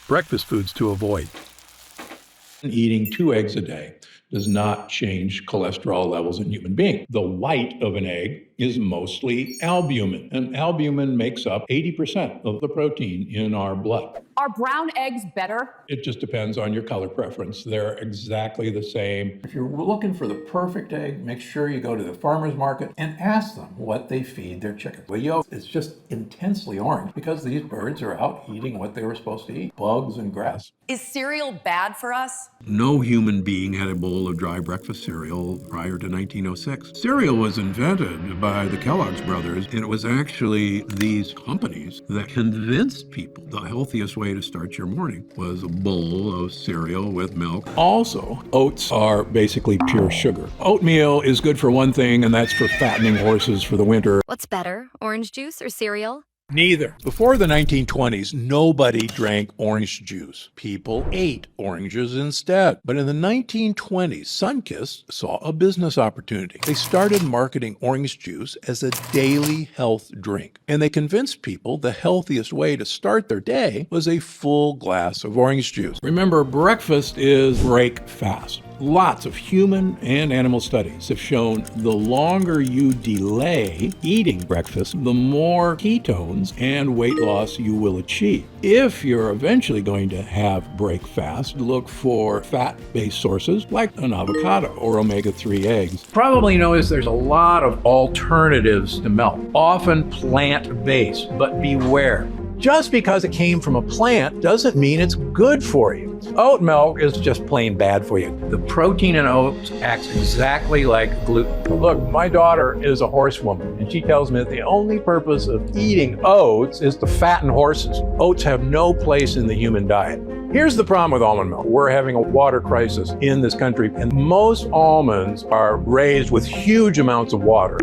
Breakfast foods to avoid. Eating 2 eggs a day does not change cholesterol levels in human beings. The white of an egg is mostly albumin, and albumin makes up 80% of the protein in our blood. Are brown eggs better? It just depends on your color preference. They're exactly the same. If you're looking for the perfect egg, make sure you go to the farmer's market and ask them what they feed their chickens. The yolk is just intensely orange because these birds are out eating what they were supposed to eat, bugs and grass. Is cereal bad for us? No human being had a bowl of dry breakfast cereal prior to 1906. Cereal was invented by the Kellogg's brothers, and it was actually these companies that convinced people the healthiest way to start your morning was a bowl of cereal with milk. Also, oats are basically pure sugar. Oatmeal is good for one thing, and that's for fattening horses for the winter. What's better, orange juice or cereal? Neither. Before the 1920s, nobody drank orange juice. People ate oranges instead. But in the 1920s, Sunkist saw a business opportunity. They started marketing orange juice as a daily health drink. And they convinced people the healthiest way to start their day was a full glass of orange juice. Remember, breakfast is break fast. Lots of human and animal studies have shown the longer you delay eating breakfast, the more ketones and weight loss you will achieve. If you're eventually going to have break fast, look for fat-based sources like an avocado or omega-3 eggs. Probably notice there's a lot of alternatives to milk, often plant-based, but beware. Just because it came from a plant doesn't mean it's good for you. Oat milk is just plain bad for you. The protein in oats acts exactly like gluten. Look, my daughter is a horsewoman, and she tells me that the only purpose of eating oats is to fatten horses. Oats have no place in the human diet. Here's the problem with almond milk. We're having a water crisis in this country, and most almonds are raised with huge amounts of water.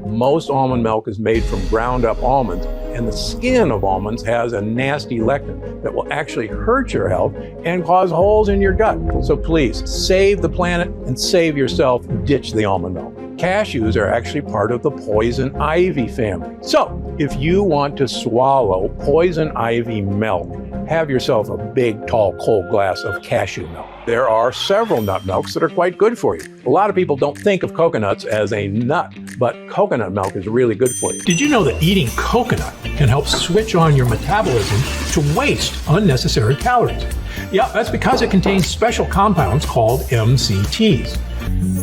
Most almond milk is made from ground up almonds, and the skin of almonds has a nasty lectin that will actually hurt your health and cause holes in your gut. So please, save the planet and save yourself. Ditch the almond milk. Cashews are actually part of the poison ivy family. So if you want to swallow poison ivy milk, have yourself a big, tall, cold glass of cashew milk. There are several nut milks that are quite good for you. A lot of people don't think of coconuts as a nut, but coconut milk is really good for you. Did you know that eating coconut can help switch on your metabolism to waste unnecessary calories? Yeah, that's because it contains special compounds called MCTs.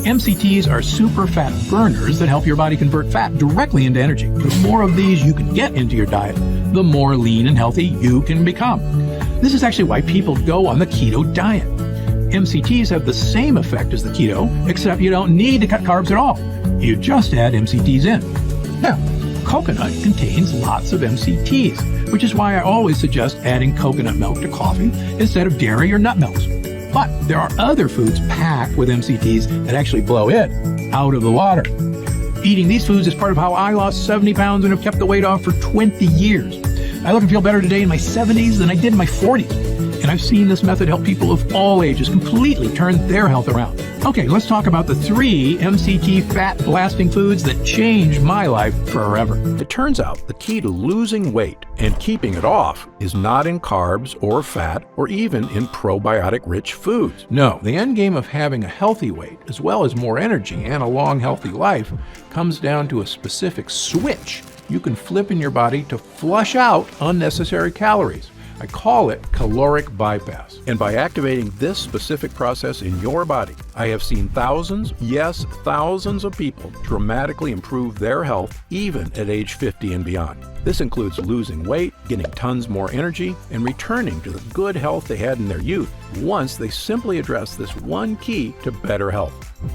MCTs are super fat burners that help your body convert fat directly into energy. The more of these you can get into your diet, the more lean and healthy you can become. This is actually why people go on the keto diet. MCTs have the same effect as the keto, except you don't need to cut carbs at all. You just add MCTs in. Now, coconut contains lots of MCTs, which is why I always suggest adding coconut milk to coffee instead of dairy or nut milks. But there are other foods packed with MCTs that actually blow it out of the water. Eating these foods is part of how I lost 70 pounds and have kept the weight off for 20 years. I look and feel better today in my 70s than I did in my 40s. And I've seen this method help people of all ages completely turn their health around. Okay, let's talk about the 3 MCT fat-blasting foods that changed my life forever. It turns out the key to losing weight and keeping it off is not in carbs or fat or even in probiotic-rich foods. No, the end game of having a healthy weight, as well as more energy and a long, healthy life, comes down to a specific switch you can flip in your body to flush out unnecessary calories. I call it caloric bypass. And by activating this specific process in your body, I have seen thousands, yes, thousands of people dramatically improve their health, even at age 50 and beyond. This includes losing weight, getting tons more energy, and returning to the good health they had in their youth once they simply address this one key to better health.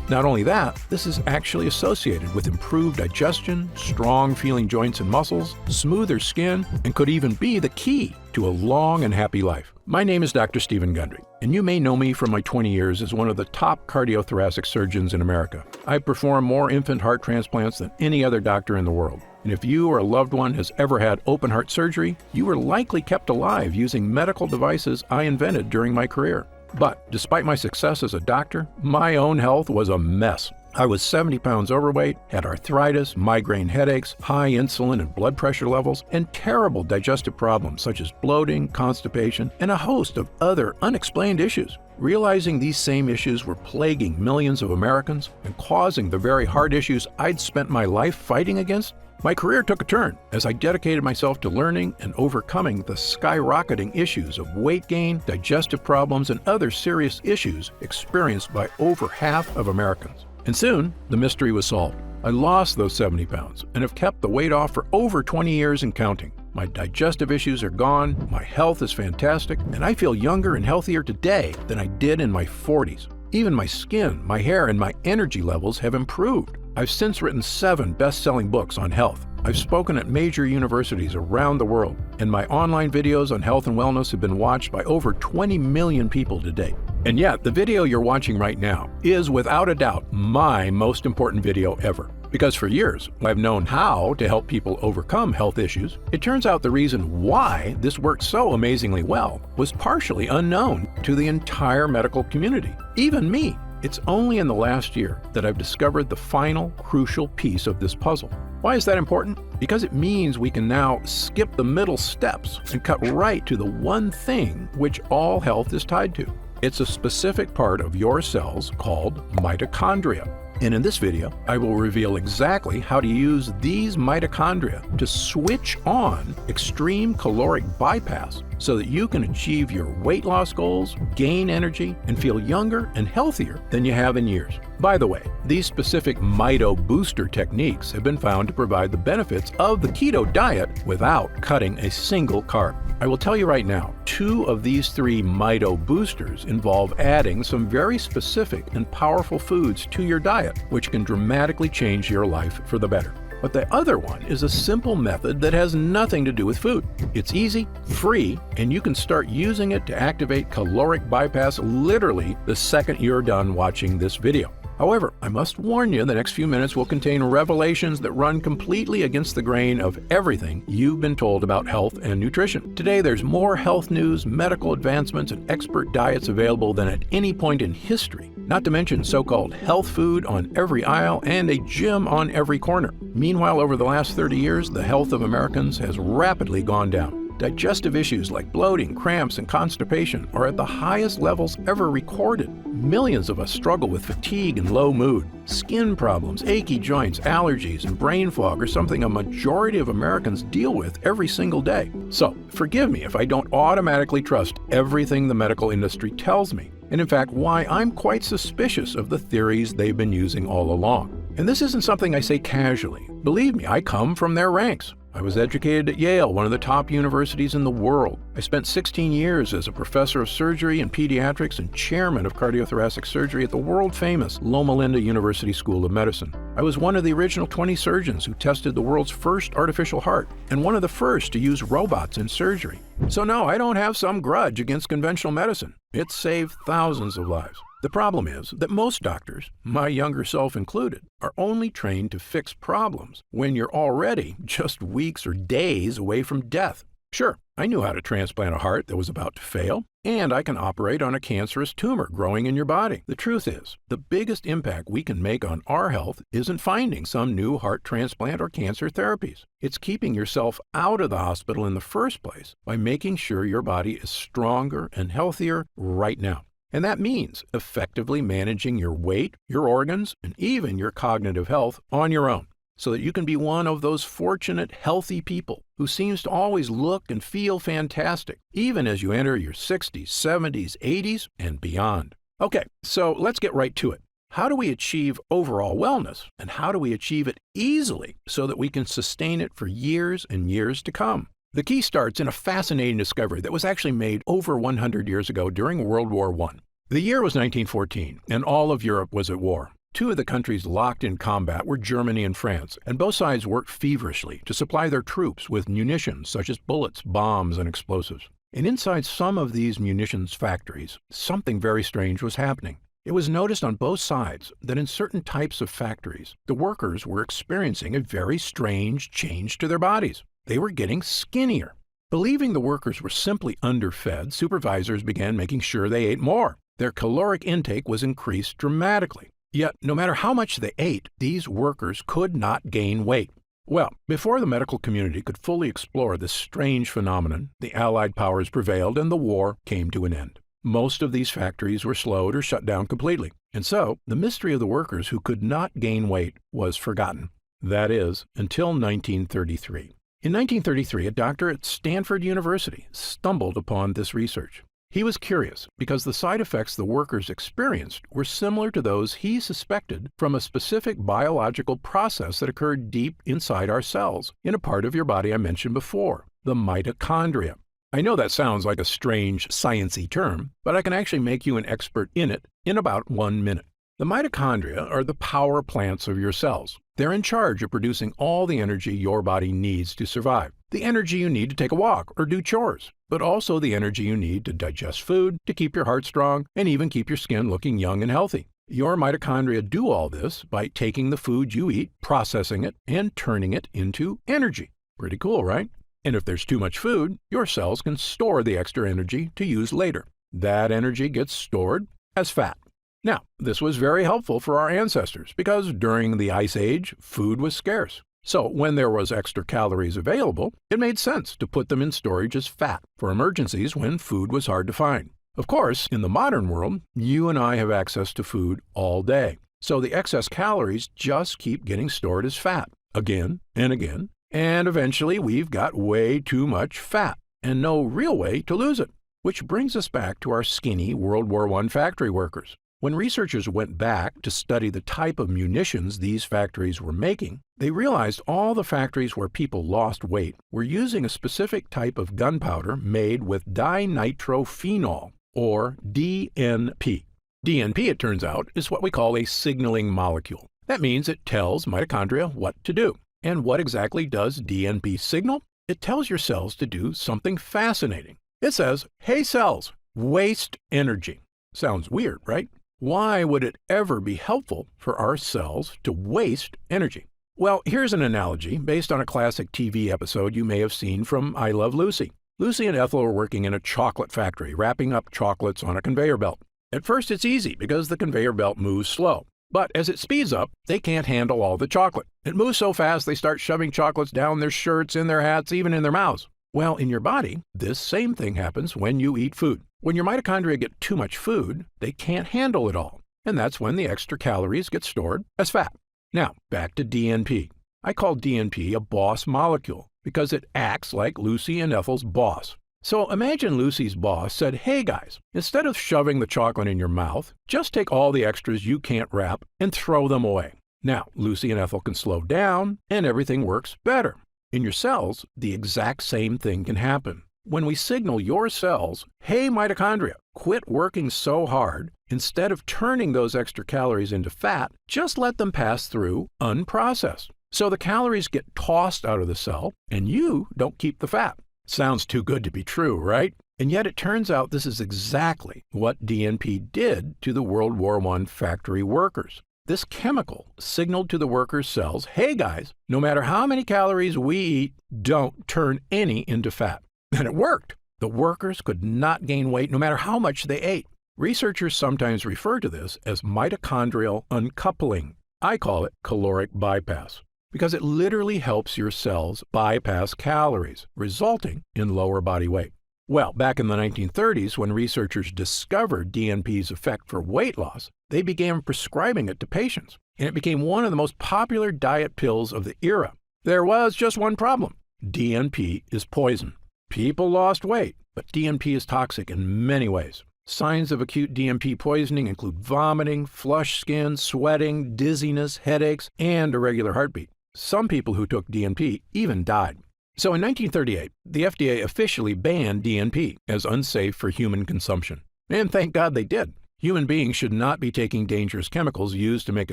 Not only that, this is actually associated with improved digestion, strong feeling joints and muscles, smoother skin, and could even be the key to a long and happy life. My name is Dr. Stephen Gundry, and you may know me from my 20 years as one of the top cardiothoracic surgeons in America. I perform more infant heart transplants than any other doctor in the world. And if you or a loved one has ever had open heart surgery, you were likely kept alive using medical devices I invented during my career. But despite my success as a doctor, my own health was a mess. I was 70 pounds overweight, had arthritis, migraine headaches, high insulin and blood pressure levels, and terrible digestive problems such as bloating, constipation, and a host of other unexplained issues. Realizing these same issues were plaguing millions of Americans and causing the very heart issues I'd spent my life fighting against, my career took a turn as I dedicated myself to learning and overcoming the skyrocketing issues of weight gain, digestive problems, and other serious issues experienced by over half of Americans. And soon, the mystery was solved. I lost those 70 pounds and have kept the weight off for over 20 years and counting. My digestive issues are gone, my health is fantastic, and I feel younger and healthier today than I did in my 40s. Even my skin, my hair, and my energy levels have improved. I've since written 7 best-selling books on health. I've spoken at major universities around the world, and my online videos on health and wellness have been watched by over 20 million people to date. And yet, the video you're watching right now is without a doubt my most important video ever. Because for years, I've known how to help people overcome health issues. It turns out the reason why this worked so amazingly well was partially unknown to the entire medical community, even me. It's only in the last year that I've discovered the final crucial piece of this puzzle. Why is that important? Because it means we can now skip the middle steps and cut right to the one thing which all health is tied to. It's a specific part of your cells called mitochondria. And in this video, I will reveal exactly how to use these mitochondria to switch on extreme caloric bypass so that you can achieve your weight loss goals, gain energy, and feel younger and healthier than you have in years. By the way, these specific Mito Booster techniques have been found to provide the benefits of the keto diet without cutting a single carb. I will tell you right now, 2 of these 3 Mito Boosters involve adding some very specific and powerful foods to your diet, which can dramatically change your life for the better. But the other one is a simple method that has nothing to do with food. It's easy, free, and you can start using it to activate caloric bypass literally the second you're done watching this video. However, I must warn you the next few minutes will contain revelations that run completely against the grain of everything you've been told about health and nutrition. Today, there's more health news, medical advancements, and expert diets available than at any point in history, not to mention so-called health food on every aisle and a gym on every corner. Meanwhile, over the last 30 years, the health of Americans has rapidly gone down. Digestive issues like bloating, cramps, and constipation are at the highest levels ever recorded. Millions of us struggle with fatigue and low mood. Skin problems, achy joints, allergies, and brain fog are something a majority of Americans deal with every single day. So, forgive me if I don't automatically trust everything the medical industry tells me, and in fact, why I'm quite suspicious of the theories they've been using all along. And this isn't something I say casually. Believe me, I come from their ranks. I was educated at Yale, one of the top universities in the world. I spent 16 years as a professor of surgery and pediatrics and chairman of cardiothoracic surgery at the world-famous Loma Linda University School of Medicine. I was one of the original 20 surgeons who tested the world's first artificial heart and one of the first to use robots in surgery. So no, I don't have some grudge against conventional medicine. It's saved thousands of lives. The problem is that most doctors, my younger self included, are only trained to fix problems when you're already just weeks or days away from death. Sure, I knew how to transplant a heart that was about to fail, and I can operate on a cancerous tumor growing in your body. The truth is, the biggest impact we can make on our health isn't finding some new heart transplant or cancer therapies. It's keeping yourself out of the hospital in the first place by making sure your body is stronger and healthier right now. And that means effectively managing your weight, your organs, and even your cognitive health on your own, so that you can be one of those fortunate, healthy people who seems to always look and feel fantastic, even as you enter your 60s, 70s, 80s, and beyond. Okay, so let's get right to it. How do we achieve overall wellness, and how do we achieve it easily so that we can sustain it for years and years to come? The key starts in a fascinating discovery that was actually made over 100 years ago during World War I. The year was 1914, and all of Europe was at war. 2 of the countries locked in combat were Germany and France, and both sides worked feverishly to supply their troops with munitions such as bullets, bombs, and explosives. And inside some of these munitions factories, something very strange was happening. It was noticed on both sides that in certain types of factories, the workers were experiencing a very strange change to their bodies. They were getting skinnier. Believing the workers were simply underfed, supervisors began making sure they ate more. Their caloric intake was increased dramatically. Yet, no matter how much they ate, these workers could not gain weight. Well, before the medical community could fully explore this strange phenomenon, the Allied powers prevailed and the war came to an end. Most of these factories were slowed or shut down completely, and so the mystery of the workers who could not gain weight was forgotten. That is, until 1933. In 1933, a doctor at Stanford University stumbled upon this research. He was curious because the side effects the workers experienced were similar to those he suspected from a specific biological process that occurred deep inside our cells, in a part of your body I mentioned before, the mitochondria. I know that sounds like a strange, science-y term, but I can actually make you an expert in it in about 1 minute. The mitochondria are the power plants of your cells. They're in charge of producing all the energy your body needs to survive. The energy you need to take a walk or do chores, but also the energy you need to digest food, to keep your heart strong, and even keep your skin looking young and healthy. Your mitochondria do all this by taking the food you eat, processing it, and turning it into energy. Pretty cool, right? And if there's too much food, your cells can store the extra energy to use later. That energy gets stored as fat. Now, this was very helpful for our ancestors because during the Ice Age, food was scarce. So when there was extra calories available, it made sense to put them in storage as fat for emergencies when food was hard to find. Of course, in the modern world, you and I have access to food all day. So the excess calories just keep getting stored as fat again and again. And eventually we've got way too much fat and no real way to lose it. Which brings us back to our skinny World War I factory workers. When researchers went back to study the type of munitions these factories were making, they realized all the factories where people lost weight were using a specific type of gunpowder made with dinitrophenol, or DNP. DNP, it turns out, is what we call a signaling molecule. That means it tells mitochondria what to do. And what exactly does DNP signal? It tells your cells to do something fascinating. It says, "Hey cells, waste energy." Sounds weird, right? Why would it ever be helpful for our cells to waste energy? Well, here's an analogy based on a classic TV episode you may have seen from I Love Lucy. Lucy and Ethel are working in a chocolate factory, wrapping up chocolates on a conveyor belt. At first, it's easy because the conveyor belt moves slow. But as it speeds up, they can't handle all the chocolate. It moves so fast they start shoving chocolates down their shirts, in their hats, even in their mouths. Well, in your body, this same thing happens when you eat food. When your mitochondria get too much food, they can't handle it all. And that's when the extra calories get stored as fat. Now, back to DNP. I call DNP a boss molecule because it acts like Lucy and Ethel's boss. So imagine Lucy's boss said, "Hey guys, instead of shoving the chocolate in your mouth, just take all the extras you can't wrap and throw them away." Now, Lucy and Ethel can slow down and everything works better. In your cells, the exact same thing can happen. When we signal your cells, "Hey mitochondria, quit working so hard," instead of turning those extra calories into fat, just let them pass through unprocessed. So the calories get tossed out of the cell and you don't keep the fat. Sounds too good to be true, right? And yet it turns out this is exactly what DNP did to the World War I factory workers. This chemical signaled to the workers' cells, "Hey guys, no matter how many calories we eat, don't turn any into fat." And it worked. The workers could not gain weight no matter how much they ate. Researchers sometimes refer to this as mitochondrial uncoupling. I call it caloric bypass because it literally helps your cells bypass calories, resulting in lower body weight. Well, back in the 1930s, when researchers discovered DNP's effect for weight loss, they began prescribing it to patients, and it became one of the most popular diet pills of the era. There was just one problem. DNP is poison. People lost weight, but DNP is toxic in many ways. Signs of acute DNP poisoning include vomiting, flushed skin, sweating, dizziness, headaches, and irregular heartbeat. Some people who took DNP even died. So in 1938, the FDA officially banned DNP as unsafe for human consumption. And thank God they did. Human beings should not be taking dangerous chemicals used to make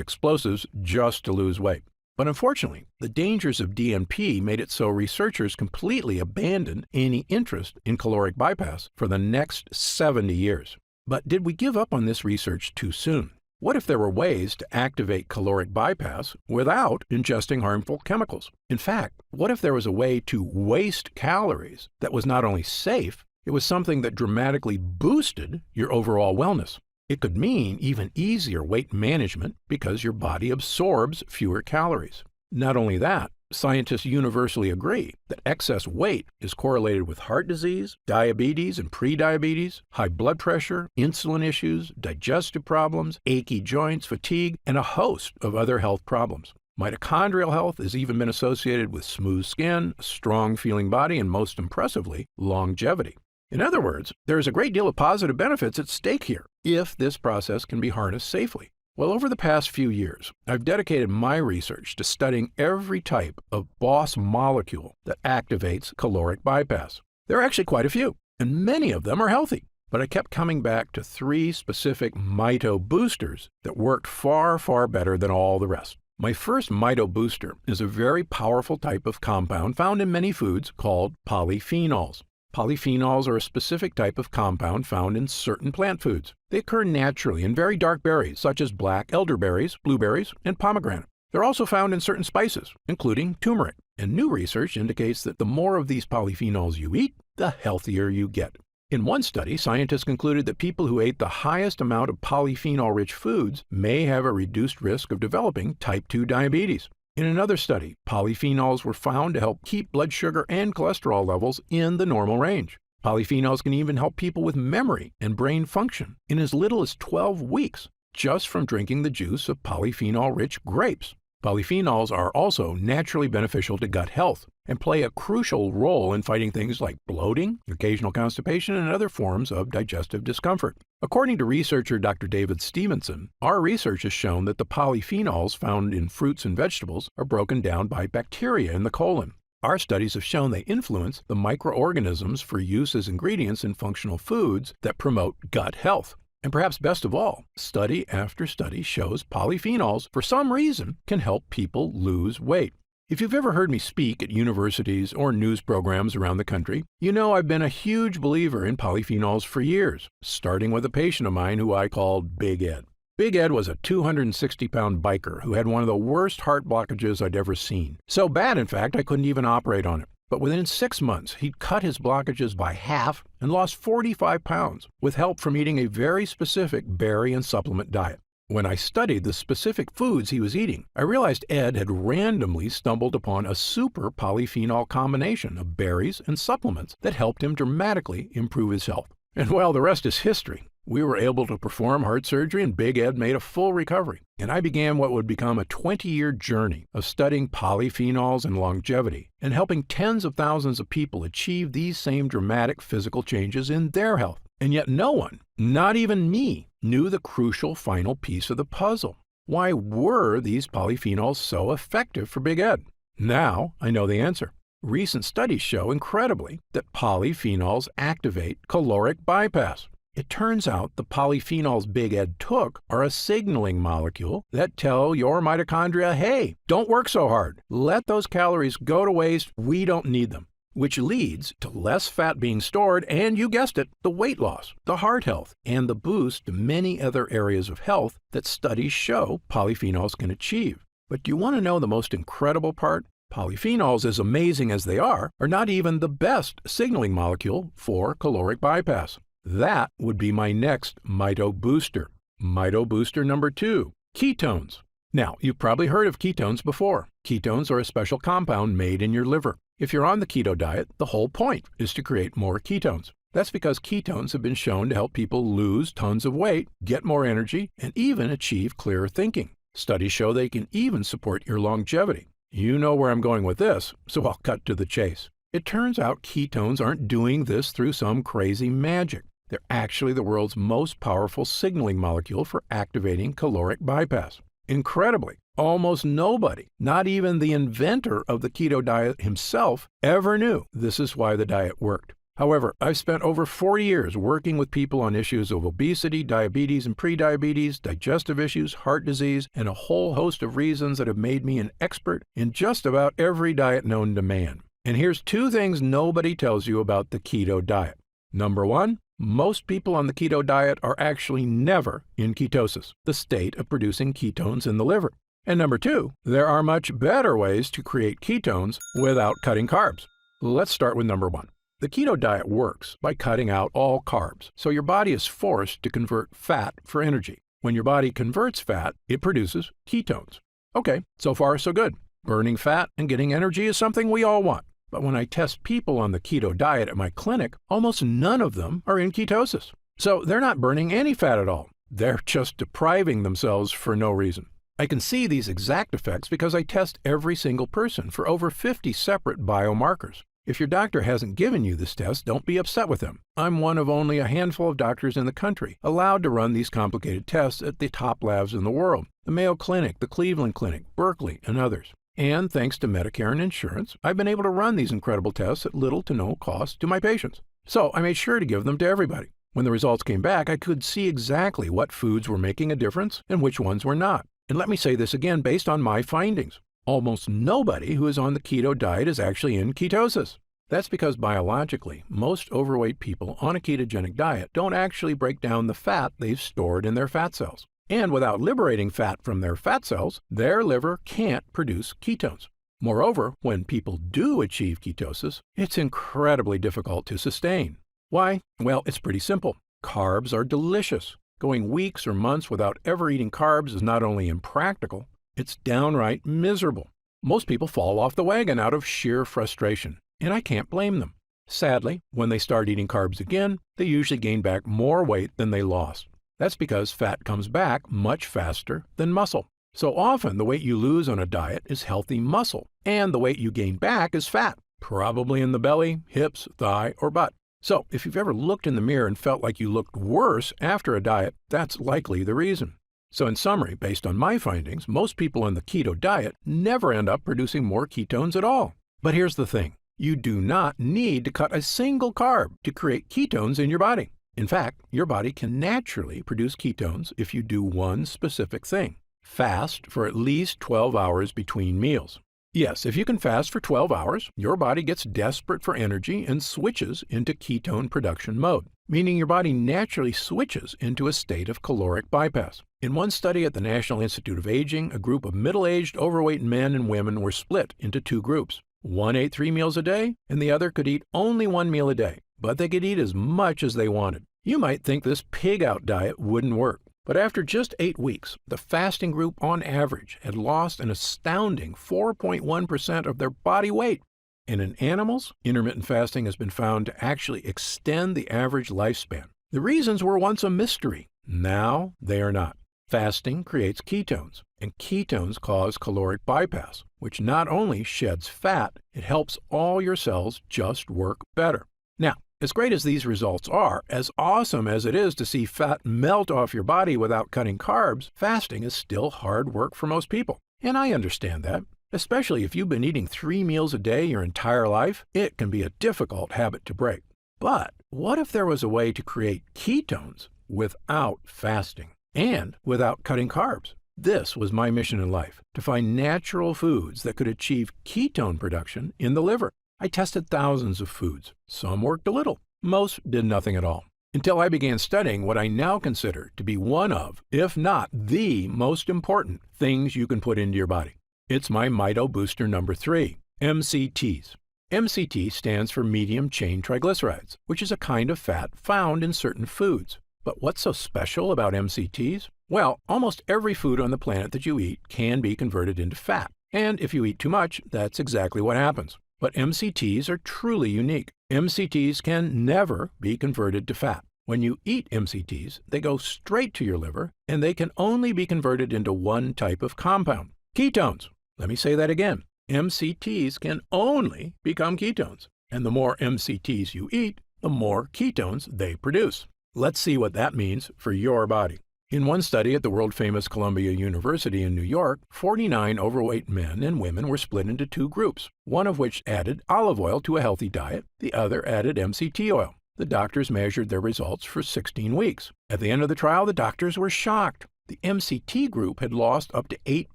explosives just to lose weight. But unfortunately, the dangers of DNP made it so researchers completely abandoned any interest in caloric bypass for the next 70 years. But did we give up on this research too soon? What if there were ways to activate caloric bypass without ingesting harmful chemicals? In fact, what if there was a way to waste calories that was not only safe, it was something that dramatically boosted your overall wellness? It could mean even easier weight management because your body absorbs fewer calories. Not only that, scientists universally agree that excess weight is correlated with heart disease, diabetes and prediabetes, high blood pressure, insulin issues, digestive problems, achy joints, fatigue, and a host of other health problems. Mitochondrial health has even been associated with smooth skin, a strong feeling body, and most impressively, longevity. In other words, there is a great deal of positive benefits at stake here if this process can be harnessed safely. Well, over the past few years, I've dedicated my research to studying every type of boss molecule that activates caloric bypass. There are actually quite a few, and many of them are healthy. But I kept coming back to 3 specific mito boosters that worked far, far better than all the rest. My first mito booster is a very powerful type of compound found in many foods called polyphenols. Polyphenols are a specific type of compound found in certain plant foods. They occur naturally in very dark berries, such as black elderberries, blueberries, and pomegranate. They're also found in certain spices, including turmeric. And new research indicates that the more of these polyphenols you eat, the healthier you get. In one study, scientists concluded that people who ate the highest amount of polyphenol-rich foods may have a reduced risk of developing type 2 diabetes. In another study, polyphenols were found to help keep blood sugar and cholesterol levels in the normal range. Polyphenols can even help people with memory and brain function in as little as 12 weeks, just from drinking the juice of polyphenol-rich grapes. Polyphenols are also naturally beneficial to gut health and play a crucial role in fighting things like bloating, occasional constipation, and other forms of digestive discomfort. According to researcher Dr. David Stevenson, our research has shown that the polyphenols found in fruits and vegetables are broken down by bacteria in the colon. Our studies have shown they influence the microorganisms for use as ingredients in functional foods that promote gut health. And perhaps best of all, study after study shows polyphenols, for some reason, can help people lose weight. If you've ever heard me speak at universities or news programs around the country, you know I've been a huge believer in polyphenols for years, starting with a patient of mine who I called Big Ed. Big Ed was a 260-pound biker who had one of the worst heart blockages I'd ever seen. So bad, in fact, I couldn't even operate on it. But within 6 months, he'd cut his blockages by half and lost 45 pounds with help from eating a very specific berry and supplement diet. When I studied the specific foods he was eating, I realized Ed had randomly stumbled upon a super polyphenol combination of berries and supplements that helped him dramatically improve his health. And well, the rest is history. We were able to perform heart surgery and Big Ed made a full recovery. And I began what would become a 20-year journey of studying polyphenols and longevity and helping tens of thousands of people achieve these same dramatic physical changes in their health. And yet no one, not even me, knew the crucial final piece of the puzzle. Why were these polyphenols so effective for Big Ed? Now I know the answer. Recent studies show, incredibly, that polyphenols activate caloric bypass. It turns out the polyphenols Big Ed took are a signaling molecule that tell your mitochondria, hey, don't work so hard. Let those calories go to waste. We don't need them. Which leads to less fat being stored and, you guessed it, the weight loss, the heart health, and the boost to many other areas of health that studies show polyphenols can achieve. But do you want to know the most incredible part? Polyphenols, as amazing as they are not even the best signaling molecule for caloric bypass. That would be my next mito booster. Mito booster number 2, ketones. Now, you've probably heard of ketones before. Ketones are a special compound made in your liver. If you're on the keto diet, the whole point is to create more ketones. That's because ketones have been shown to help people lose tons of weight, get more energy, and even achieve clearer thinking. Studies show they can even support your longevity. You know where I'm going with this, so I'll cut to the chase. It turns out ketones aren't doing this through some crazy magic. They're actually the world's most powerful signaling molecule for activating caloric bypass. Incredibly, almost nobody, not even the inventor of the keto diet himself, ever knew this is why the diet worked. However, I've spent over 40 years working with people on issues of obesity, diabetes and prediabetes, digestive issues, heart disease, and a whole host of reasons that have made me an expert in just about every diet known to man. And here's 2 things nobody tells you about the keto diet. Number 1, most people on the keto diet are actually never in ketosis, the state of producing ketones in the liver. And number 2, there are much better ways to create ketones without cutting carbs. Let's start with number 1. The keto diet works by cutting out all carbs, so your body is forced to convert fat for energy. When your body converts fat, it produces ketones. Okay, so far so good. Burning fat and getting energy is something we all want. But when I test people on the keto diet at my clinic, almost none of them are in ketosis. So they're not burning any fat at all. They're just depriving themselves for no reason. I can see these exact effects because I test every single person for over 50 separate biomarkers. If your doctor hasn't given you this test, don't be upset with them. I'm one of only a handful of doctors in the country allowed to run these complicated tests at the top labs in the world: the Mayo Clinic, the Cleveland Clinic, Berkeley, and others. And thanks to Medicare and insurance, I've been able to run these incredible tests at little to no cost to my patients. So I made sure to give them to everybody. When the results came back, I could see exactly what foods were making a difference and which ones were not. And let me say this again based on my findings. Almost nobody who is on the keto diet is actually in ketosis. That's because biologically, most overweight people on a ketogenic diet don't actually break down the fat they've stored in their fat cells. And without liberating fat from their fat cells, their liver can't produce ketones. Moreover, when people do achieve ketosis, it's incredibly difficult to sustain. Why? Well, it's pretty simple. Carbs are delicious. Going weeks or months without ever eating carbs is not only impractical, it's downright miserable. Most people fall off the wagon out of sheer frustration, and I can't blame them. Sadly, when they start eating carbs again, they usually gain back more weight than they lost. That's because fat comes back much faster than muscle. So often, the weight you lose on a diet is healthy muscle, and the weight you gain back is fat, probably in the belly, hips, thigh, or butt. So if you've ever looked in the mirror and felt like you looked worse after a diet, that's likely the reason. So in summary, based on my findings, most people on the keto diet never end up producing more ketones at all. But here's the thing. You do not need to cut a single carb to create ketones in your body. In fact, your body can naturally produce ketones if you do one specific thing: fast for at least 12 hours between meals. Yes, if you can fast for 12 hours, your body gets desperate for energy and switches into ketone production mode, meaning your body naturally switches into a state of caloric bypass. In one study at the National Institute of Aging, a group of middle-aged overweight men and women were split into two groups. One ate 3 meals a day, and the other could eat only 1 meal a day, but they could eat as much as they wanted. You might think this pig-out diet wouldn't work. But after just 8 weeks, the fasting group on average had lost an astounding 4.1% of their body weight. And in animals, intermittent fasting has been found to actually extend the average lifespan. The reasons were once a mystery. Now they are not. Fasting creates ketones, and ketones cause caloric bypass, which not only sheds fat, it helps all your cells just work better. Now, as great as these results are, as awesome as it is to see fat melt off your body without cutting carbs, fasting is still hard work for most people. And I understand that. Especially if you've been eating 3 meals a day your entire life, it can be a difficult habit to break. But what if there was a way to create ketones without fasting and without cutting carbs? This was my mission in life, to find natural foods that could achieve ketone production in the liver. I tested thousands of foods. Some worked a little. Most did nothing at all. Until I began studying what I now consider to be one of, if not the most important things you can put into your body. It's my Mito Booster number 3, MCTs. MCT stands for medium chain triglycerides, which is a kind of fat found in certain foods. But what's so special about MCTs? Well, almost every food on the planet that you eat can be converted into fat. And if you eat too much, that's exactly what happens. But MCTs are truly unique. MCTs can never be converted to fat. When you eat MCTs, they go straight to your liver, and they can only be converted into one type of compound: ketones. Let me say that again. MCTs can only become ketones. And the more MCTs you eat, the more ketones they produce. Let's see what that means for your body. In one study at the world-famous Columbia University in New York, 49 overweight men and women were split into two groups, one of which added olive oil to a healthy diet, the other added MCT oil. The doctors measured their results for 16 weeks. At the end of the trial, the doctors were shocked. The MCT group had lost up to 8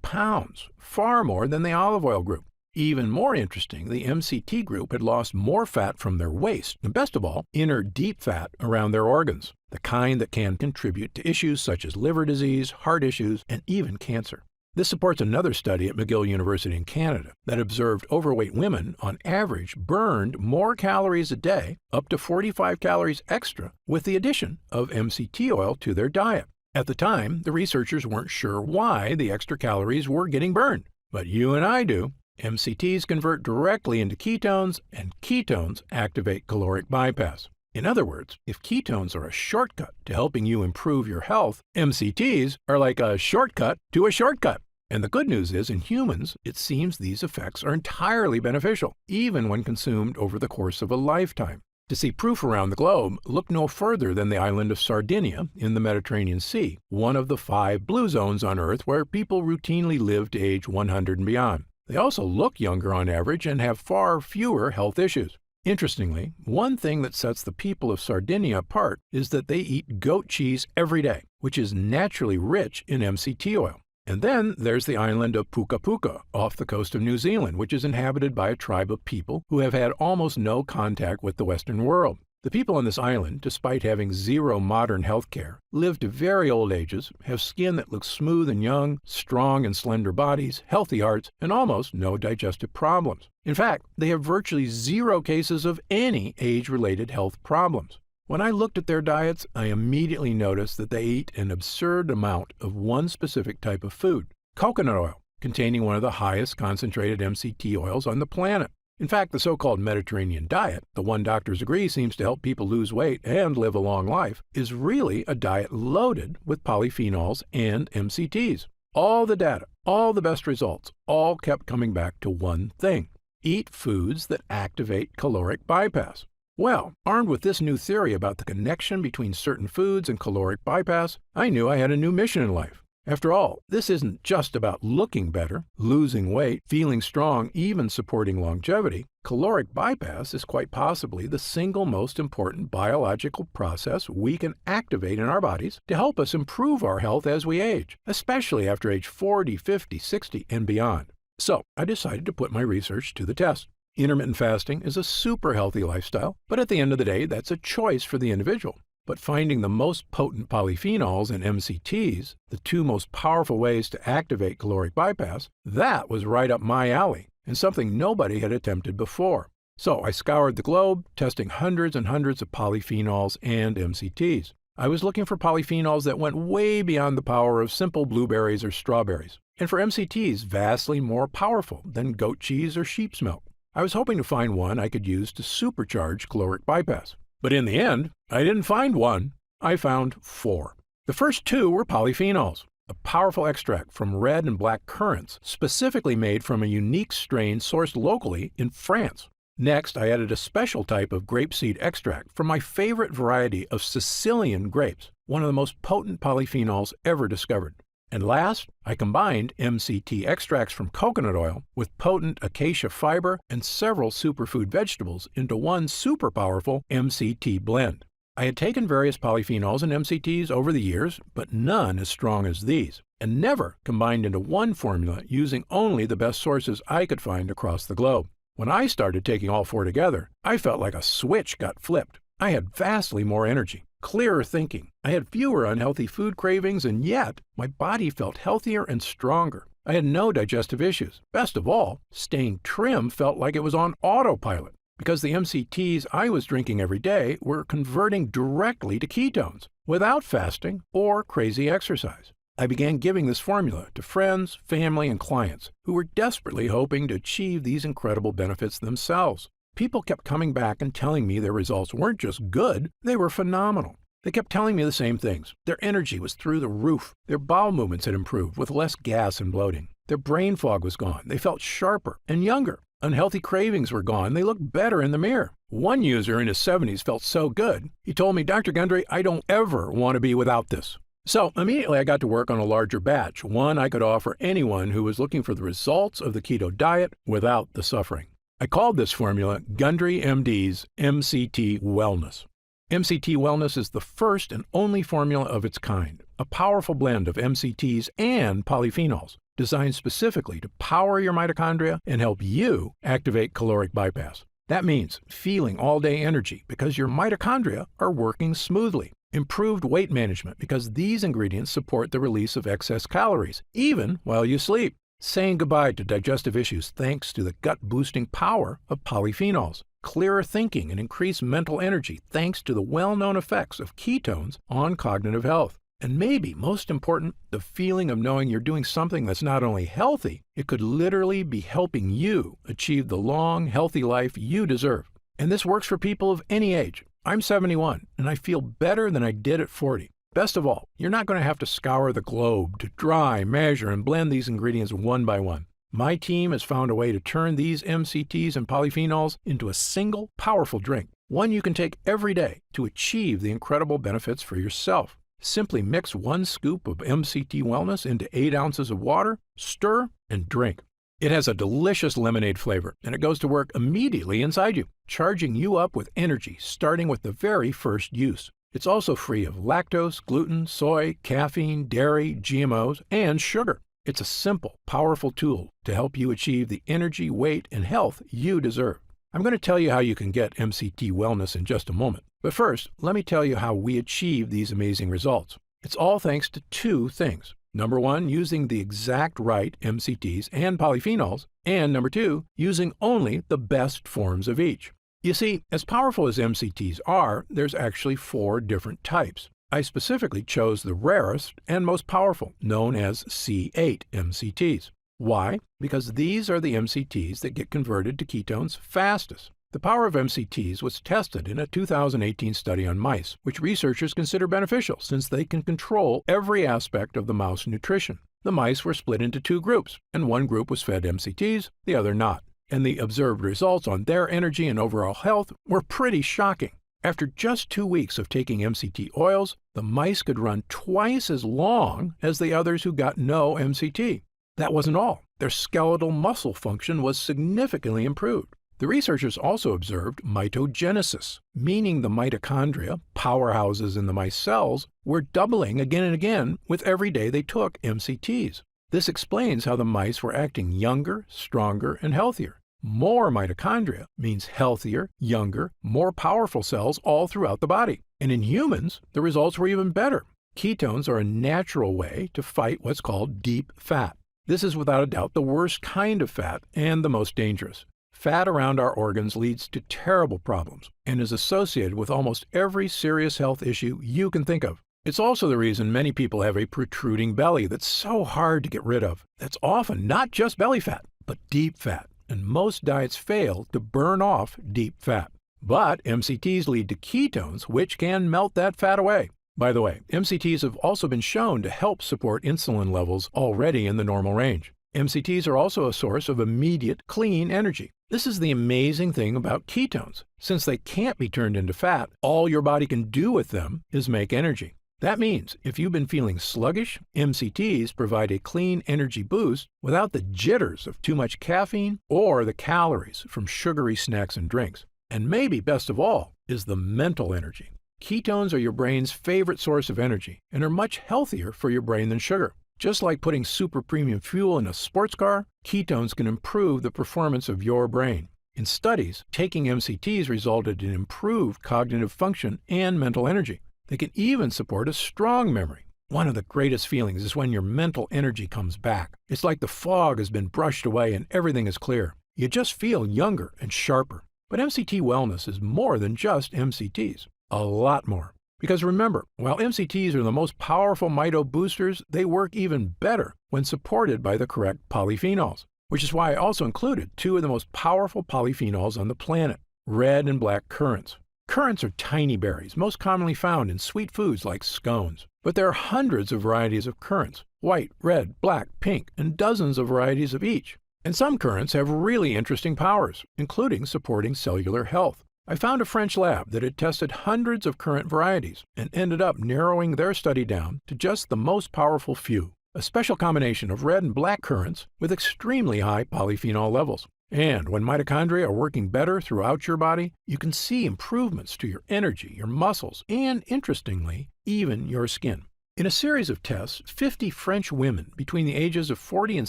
pounds, far more than the olive oil group. Even more interesting, the MCT group had lost more fat from their waist, and best of all, inner deep fat around their organs, the kind that can contribute to issues such as liver disease, heart issues, and even cancer. This supports another study at McGill University in Canada that observed overweight women, on average, burned more calories a day, up to 45 calories extra, with the addition of MCT oil to their diet. At the time, the researchers weren't sure why the extra calories were getting burned, but you and I do. MCTs convert directly into ketones, and ketones activate caloric bypass. In other words, if ketones are a shortcut to helping you improve your health, MCTs are like a shortcut to a shortcut. And the good news is, in humans, it seems these effects are entirely beneficial, even when consumed over the course of a lifetime. To see proof around the globe, look no further than the island of Sardinia in the Mediterranean Sea, one of the 5 blue zones on Earth where people routinely live to age 100 and beyond. They also look younger on average and have far fewer health issues. Interestingly, one thing that sets the people of Sardinia apart is that they eat goat cheese every day, which is naturally rich in MCT oil. And then there's the island of Puka Puka off the coast of New Zealand, which is inhabited by a tribe of people who have had almost no contact with the Western world. The people on this island, despite having zero modern health care, live to very old ages, have skin that looks smooth and young, strong and slender bodies, healthy hearts, and almost no digestive problems. In fact, they have virtually 0 cases of any age-related health problems. When I looked at their diets, I immediately noticed that they eat an absurd amount of one specific type of food, coconut oil, containing one of the highest concentrated MCT oils on the planet. In fact, the so-called Mediterranean diet, the one doctors agree seems to help people lose weight and live a long life, is really a diet loaded with polyphenols and MCTs. All the data, all the best results, all kept coming back to one thing: eat foods that activate caloric bypass. Well, armed with this new theory about the connection between certain foods and caloric bypass, I knew I had a new mission in life. After all, this isn't just about looking better, losing weight, feeling strong, even supporting longevity. Caloric bypass is quite possibly the single most important biological process we can activate in our bodies to help us improve our health as we age, especially after age 40, 50, 60, and beyond. So I decided to put my research to the test. Intermittent fasting is a super healthy lifestyle, but at the end of the day, that's a choice for the individual. But finding the most potent polyphenols and MCTs, the 2 most powerful ways to activate caloric bypass, that was right up my alley, and something nobody had attempted before. So I scoured the globe, testing hundreds and hundreds of polyphenols and MCTs. I was looking for polyphenols that went way beyond the power of simple blueberries or strawberries, and for MCTs vastly more powerful than goat cheese or sheep's milk. I was hoping to find one I could use to supercharge caloric bypass. But in the end, I didn't find one. I found 4. The first 2 were polyphenols, a powerful extract from red and black currants, specifically made from a unique strain sourced locally in France. Next, I added a special type of grapeseed extract from my favorite variety of Sicilian grapes, one of the most potent polyphenols ever discovered. And last, I combined MCT extracts from coconut oil with potent acacia fiber and several superfood vegetables into one super powerful MCT blend. I had taken various polyphenols and MCTs over the years, but none as strong as these, and never combined into one formula using only the best sources I could find across the globe. When I started taking all 4 together, I felt like a switch got flipped. I had vastly more energy, clearer thinking. I had fewer unhealthy food cravings, and yet my body felt healthier and stronger. I had no digestive issues. Best of all, staying trim felt like it was on autopilot, because the MCTs I was drinking every day were converting directly to ketones, without fasting or crazy exercise. I began giving this formula to friends, family, and clients who were desperately hoping to achieve these incredible benefits themselves. People kept coming back and telling me their results weren't just good, they were phenomenal. They kept telling me the same things. Their energy was through the roof. Their bowel movements had improved with less gas and bloating. Their brain fog was gone. They felt sharper and younger. Unhealthy cravings were gone. They looked better in the mirror. One user in his 70s felt so good, he told me, "Dr. Gundry, I don't ever want to be without this." So immediately I got to work on a larger batch, one I could offer anyone who was looking for the results of the keto diet without the suffering. I called this formula Gundry MD's MCT Wellness. MCT Wellness is the first and only formula of its kind, a powerful blend of MCTs and polyphenols, designed specifically to power your mitochondria and help you activate caloric bypass. That means feeling all-day energy because your mitochondria are working smoothly. Improved weight management because these ingredients support the release of excess calories, even while you sleep. Saying goodbye to digestive issues thanks to the gut-boosting power of polyphenols. Clearer thinking and increased mental energy thanks to the well-known effects of ketones on cognitive health. And maybe most important, the feeling of knowing you're doing something that's not only healthy, it could literally be helping you achieve the long, healthy life you deserve. And this works for people of any age. I'm 71, and I feel better than I did at 40. Best of all, you're not going to have to scour the globe to dry, measure, and blend these ingredients one by one. My team has found a way to turn these MCTs and polyphenols into a single, powerful drink, one you can take every day to achieve the incredible benefits for yourself. Simply mix 1 scoop of MCT Wellness into 8 ounces of water, stir, and drink. It has a delicious lemonade flavor, and it goes to work immediately inside you, charging you up with energy starting with the very first use. It's also free of lactose, gluten, soy, caffeine, dairy, GMOs, and sugar. It's a simple, powerful tool to help you achieve the energy, weight, and health you deserve. I'm going to tell you how you can get MCT Wellness in just a moment. But first, let me tell you how we achieve these amazing results. It's all thanks to 2 things. Number 1, using the exact right MCTs and polyphenols, and number 2, using only the best forms of each. You see, as powerful as MCTs are, there's actually 4 different types. I specifically chose the rarest and most powerful, known as C8 MCTs. Why? Because these are the MCTs that get converted to ketones fastest. The power of MCTs was tested in a 2018 study on mice, which researchers consider beneficial since they can control every aspect of the mouse nutrition. The mice were split into 2 groups, and one group was fed MCTs, the other not. And the observed results on their energy and overall health were pretty shocking. After just 2 weeks of taking MCT oils, the mice could run twice as long as the others who got no MCT. That wasn't all. Their skeletal muscle function was significantly improved. The researchers also observed mitogenesis, meaning the mitochondria, powerhouses in the mice cells, were doubling again and again with every day they took MCTs. This explains how the mice were acting younger, stronger, and healthier. More mitochondria means healthier, younger, more powerful cells all throughout the body. And in humans, the results were even better. Ketones are a natural way to fight what's called deep fat. This is without a doubt the worst kind of fat and the most dangerous. Fat around our organs leads to terrible problems and is associated with almost every serious health issue you can think of. It's also the reason many people have a protruding belly that's so hard to get rid of. That's often not just belly fat, but deep fat. And most diets fail to burn off deep fat. But MCTs lead to ketones, which can melt that fat away. By the way, MCTs have also been shown to help support insulin levels already in the normal range. MCTs are also a source of immediate, clean energy. This is the amazing thing about ketones. Since they can't be turned into fat, all your body can do with them is make energy. That means if you've been feeling sluggish, MCTs provide a clean energy boost without the jitters of too much caffeine or the calories from sugary snacks and drinks. And maybe best of all is the mental energy. Ketones are your brain's favorite source of energy and are much healthier for your brain than sugar. Just like putting super premium fuel in a sports car, ketones can improve the performance of your brain. In studies, taking MCTs resulted in improved cognitive function and mental energy. They can even support a strong memory. One of the greatest feelings is when your mental energy comes back. It's like the fog has been brushed away and everything is clear. You just feel younger and sharper. But MCT Wellness is more than just MCTs. A lot more. Because remember, while MCTs are the most powerful mito boosters, they work even better when supported by the correct polyphenols. Which is why I also included 2 of the most powerful polyphenols on the planet, red and black currants. Currants are tiny berries, most commonly found in sweet foods like scones. But there are hundreds of varieties of currants, white, red, black, pink, and dozens of varieties of each. And some currants have really interesting powers, including supporting cellular health. I found a French lab that had tested hundreds of currant varieties and ended up narrowing their study down to just the most powerful few, a special combination of red and black currants with extremely high polyphenol levels. And when mitochondria are working better throughout your body, you can see improvements to your energy, your muscles, and, interestingly, even your skin. In a series of tests, 50 French women between the ages of 40 and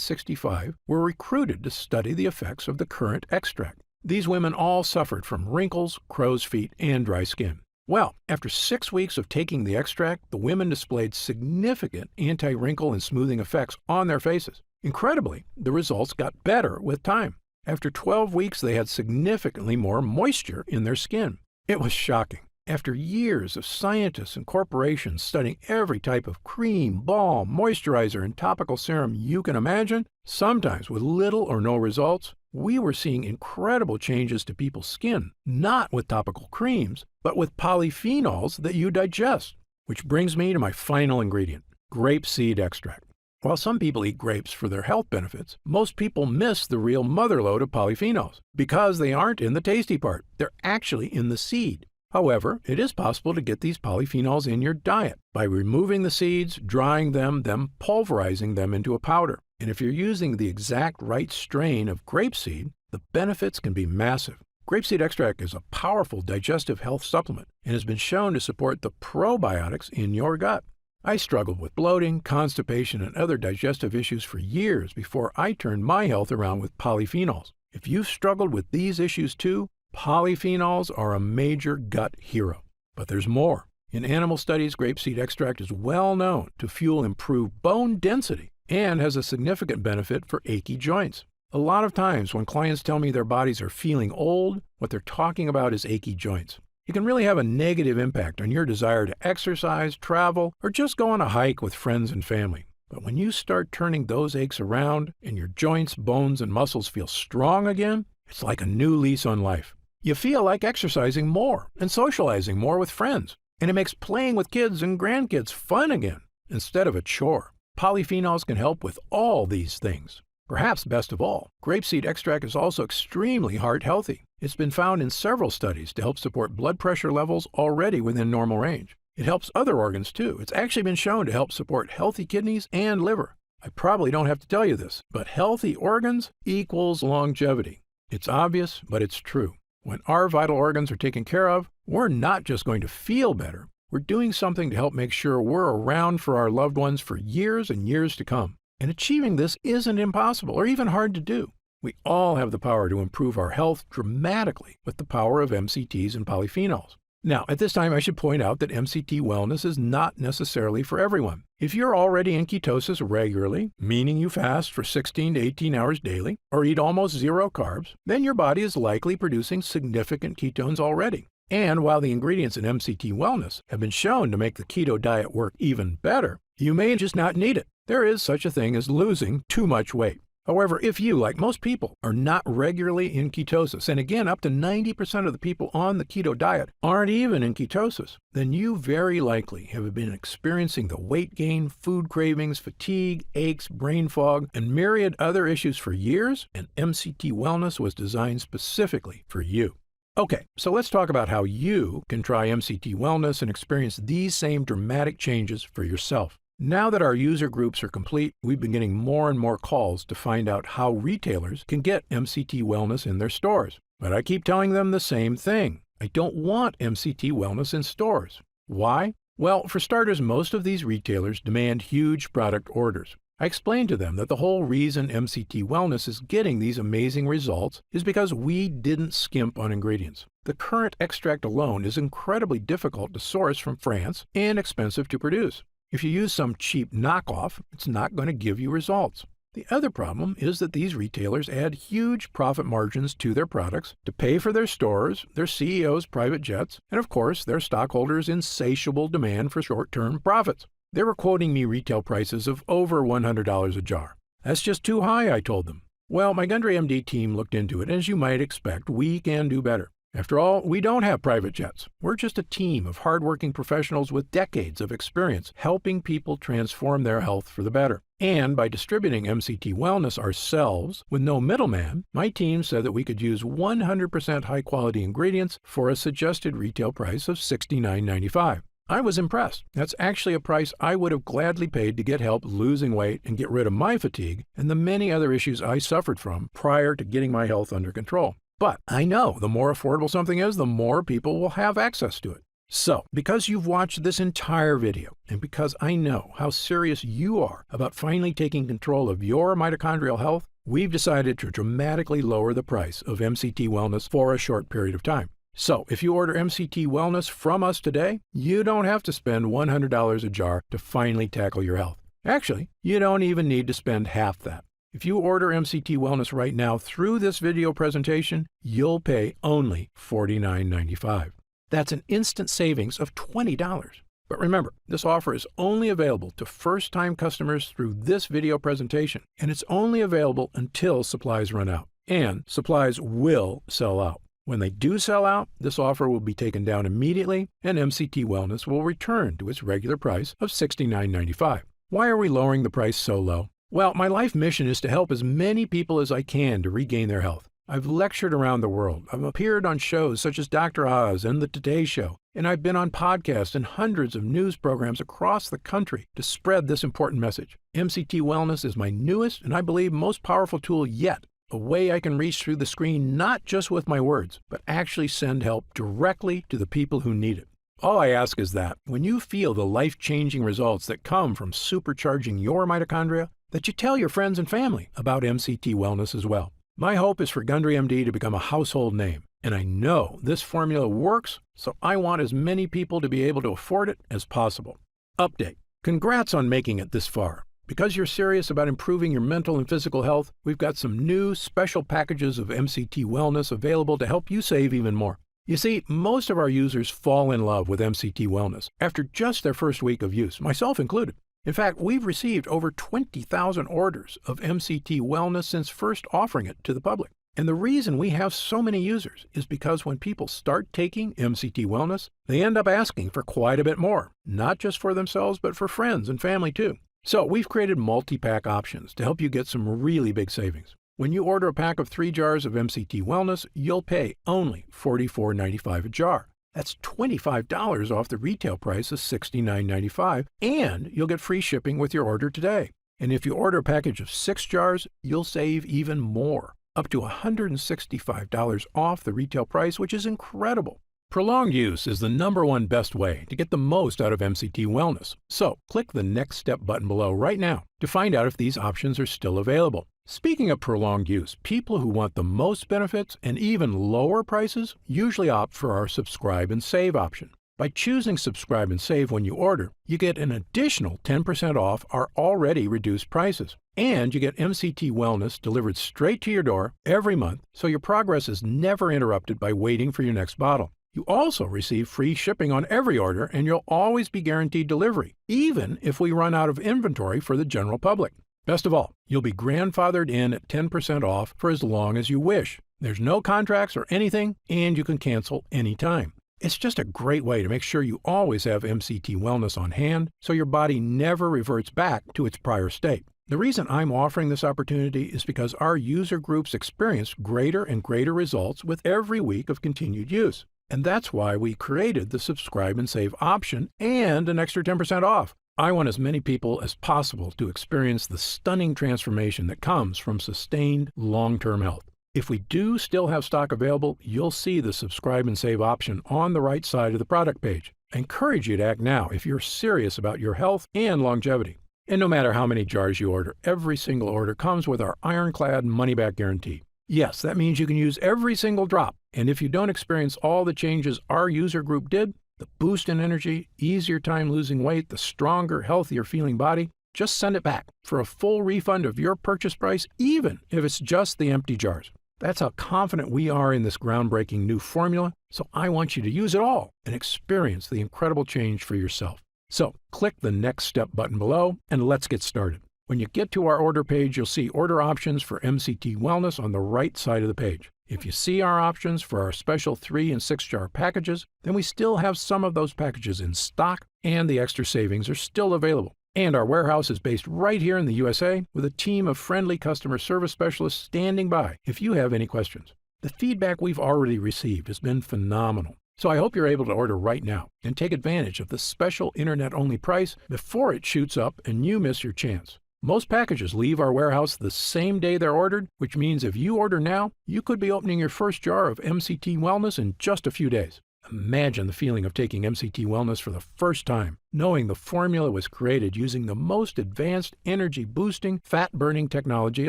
65 were recruited to study the effects of the currant extract. These women all suffered from wrinkles, crow's feet, and dry skin. Well, after 6 weeks of taking the extract, the women displayed significant anti-wrinkle and smoothing effects on their faces. Incredibly, the results got better with time. After 12 weeks, they had significantly more moisture in their skin. It was shocking. After years of scientists and corporations studying every type of cream, balm, moisturizer, and topical serum you can imagine, sometimes with little or no results, we were seeing incredible changes to people's skin, not with topical creams, but with polyphenols that you digest. Which brings me to my final ingredient, grapeseed extract. While some people eat grapes for their health benefits, most people miss the real motherlode of polyphenols because they aren't in the tasty part. They're actually in the seed. However, it is possible to get these polyphenols in your diet by removing the seeds, drying them, then pulverizing them into a powder. And if you're using the exact right strain of grapeseed, the benefits can be massive. Grapeseed extract is a powerful digestive health supplement and has been shown to support the probiotics in your gut. I struggled with bloating, constipation, and other digestive issues for years before I turned my health around with polyphenols. If you've struggled with these issues too, polyphenols are a major gut hero. But there's more. In animal studies, grapeseed extract is well known to fuel improved bone density and has a significant benefit for achy joints. A lot of times when clients tell me their bodies are feeling old, what they're talking about is achy joints. It can really have a negative impact on your desire to exercise, travel, or just go on a hike with friends and family. But when you start turning those aches around and your joints, bones, and muscles feel strong again, it's like a new lease on life. You feel like exercising more and socializing more with friends, and it makes playing with kids and grandkids fun again instead of a chore. Polyphenols can help with all these things. Perhaps best of all, grapeseed extract is also extremely heart healthy. It's been found in several studies to help support blood pressure levels already within normal range. It helps other organs too. It's actually been shown to help support healthy kidneys and liver. I probably don't have to tell you this, but healthy organs equals longevity. It's obvious, but it's true. When our vital organs are taken care of, we're not just going to feel better. We're doing something to help make sure we're around for our loved ones for years and years to come. And achieving this isn't impossible or even hard to do. We all have the power to improve our health dramatically with the power of MCTs and polyphenols. Now, at this time, I should point out that MCT wellness is not necessarily for everyone. If you're already in ketosis regularly, meaning you fast for 16 to 18 hours daily, or eat almost zero carbs, then your body is likely producing significant ketones already. And while the ingredients in MCT wellness have been shown to make the keto diet work even better, you may just not need it. There is such a thing as losing too much weight. However, if you, like most people, are not regularly in ketosis, and again, up to 90% of the people on the keto diet aren't even in ketosis, then you very likely have been experiencing the weight gain, food cravings, fatigue, aches, brain fog, and myriad other issues for years, and MCT Wellness was designed specifically for you. Okay, so let's talk about how you can try MCT Wellness and experience these same dramatic changes for yourself. Now that our user groups are complete, we've been getting more and more calls to find out how retailers can get MCT Wellness in their stores. But I keep telling them the same thing. I don't want MCT Wellness in stores. Why? Well, for starters, most of these retailers demand huge product orders. I explained to them that the whole reason MCT Wellness is getting these amazing results is because we didn't skimp on ingredients. The current extract alone is incredibly difficult to source from France and expensive to produce. If you use some cheap knockoff, it's not going to give you results. The other problem is that these retailers add huge profit margins to their products to pay for their stores, their CEOs' private jets, and of course, their stockholders' insatiable demand for short-term profits. They were quoting me retail prices of over $100 a jar. That's just too high, I told them. Well, my Gundry MD team looked into it, and as you might expect, we can do better. After all, we don't have private jets. We're just a team of hardworking professionals with decades of experience helping people transform their health for the better. And by distributing MCT Wellness ourselves with no middleman, my team said that we could use 100% high-quality ingredients for a suggested retail price of $69.95. I was impressed. That's actually a price I would have gladly paid to get help losing weight and get rid of my fatigue and the many other issues I suffered from prior to getting my health under control. But I know the more affordable something is, the more people will have access to it. So, because you've watched this entire video, and because I know how serious you are about finally taking control of your mitochondrial health, we've decided to dramatically lower the price of MCT Wellness for a short period of time. So if you order MCT Wellness from us today, you don't have to spend $100 a jar to finally tackle your health. Actually, you don't even need to spend half that. If you order MCT Wellness right now through this video presentation, you'll pay only $49.95. That's an instant savings of $20. But remember, this offer is only available to first-time customers through this video presentation, and it's only available until supplies run out. And supplies will sell out. When they do sell out, this offer will be taken down immediately, and MCT Wellness will return to its regular price of $69.95. Why are we lowering the price so low? Well, my life mission is to help as many people as I can to regain their health. I've lectured around the world. I've appeared on shows such as Dr. Oz and The Today Show, and I've been on podcasts and hundreds of news programs across the country to spread this important message. MCT Wellness is my newest and I believe most powerful tool yet, a way I can reach through the screen not just with my words, but actually send help directly to the people who need it. All I ask is that, when you feel the life-changing results that come from supercharging your mitochondria, that you tell your friends and family about MCT Wellness as well. My hope is for Gundry MD to become a household name, and I know this formula works, so I want as many people to be able to afford it as possible. Update. Congrats on making it this far. Because you're serious about improving your mental and physical health, we've got some new special packages of MCT Wellness available to help you save even more. You see, most of our users fall in love with MCT Wellness after just their first week of use, myself included. In fact, we've received over 20,000 orders of MCT Wellness since first offering it to the public. And the reason we have so many users is because when people start taking MCT Wellness, they end up asking for quite a bit more, not just for themselves, but for friends and family too. So we've created multi-pack options to help you get some really big savings. When you order a pack of 3 jars of MCT Wellness, you'll pay only $44.95 a jar. That's $25 off the retail price of $69.95, and you'll get free shipping with your order today. And if you order a package of 6 jars, you'll save even more, up to $165 off the retail price, which is incredible. Prolonged use is the #1 best way to get the most out of MCT Wellness. So click the Next Step button below right now to find out if these options are still available. Speaking of prolonged use, people who want the most benefits and even lower prices usually opt for our Subscribe and Save option. By choosing Subscribe and Save when you order, you get an additional 10% off our already reduced prices. And you get MCT Wellness delivered straight to your door every month, so your progress is never interrupted by waiting for your next bottle. You also receive free shipping on every order, and you'll always be guaranteed delivery, even if we run out of inventory for the general public. Best of all, you'll be grandfathered in at 10% off for as long as you wish. There's no contracts or anything, and you can cancel anytime. It's just a great way to make sure you always have MCT Wellness on hand, so your body never reverts back to its prior state. The reason I'm offering this opportunity is because our user groups experience greater and greater results with every week of continued use. And that's why we created the Subscribe and Save option and an extra 10% off. I want as many people as possible to experience the stunning transformation that comes from sustained long-term health. If we do still have stock available, you'll see the Subscribe and Save option on the right side of the product page. I encourage you to act now if you're serious about your health and longevity. And no matter how many jars you order, every single order comes with our ironclad money-back guarantee. Yes, that means you can use every single drop. And if you don't experience all the changes our user group did, the boost in energy, easier time losing weight, the stronger, healthier feeling body, just send it back for a full refund of your purchase price, even if it's just the empty jars. That's how confident we are in this groundbreaking new formula, so I want you to use it all and experience the incredible change for yourself. So click the Next Step button below and let's get started. When you get to our order page, you'll see order options for MCT Wellness on the right side of the page. If you see our options for our special 3 and 6 jar packages, then we still have some of those packages in stock and the extra savings are still available. And our warehouse is based right here in the USA with a team of friendly customer service specialists standing by if you have any questions. The feedback we've already received has been phenomenal. So I hope you're able to order right now and take advantage of the special internet-only price before it shoots up and you miss your chance. Most packages leave our warehouse the same day they're ordered, which means if you order now, you could be opening your first jar of MCT Wellness in just a few days. Imagine the feeling of taking MCT Wellness for the first time, knowing the formula was created using the most advanced energy-boosting, fat-burning technology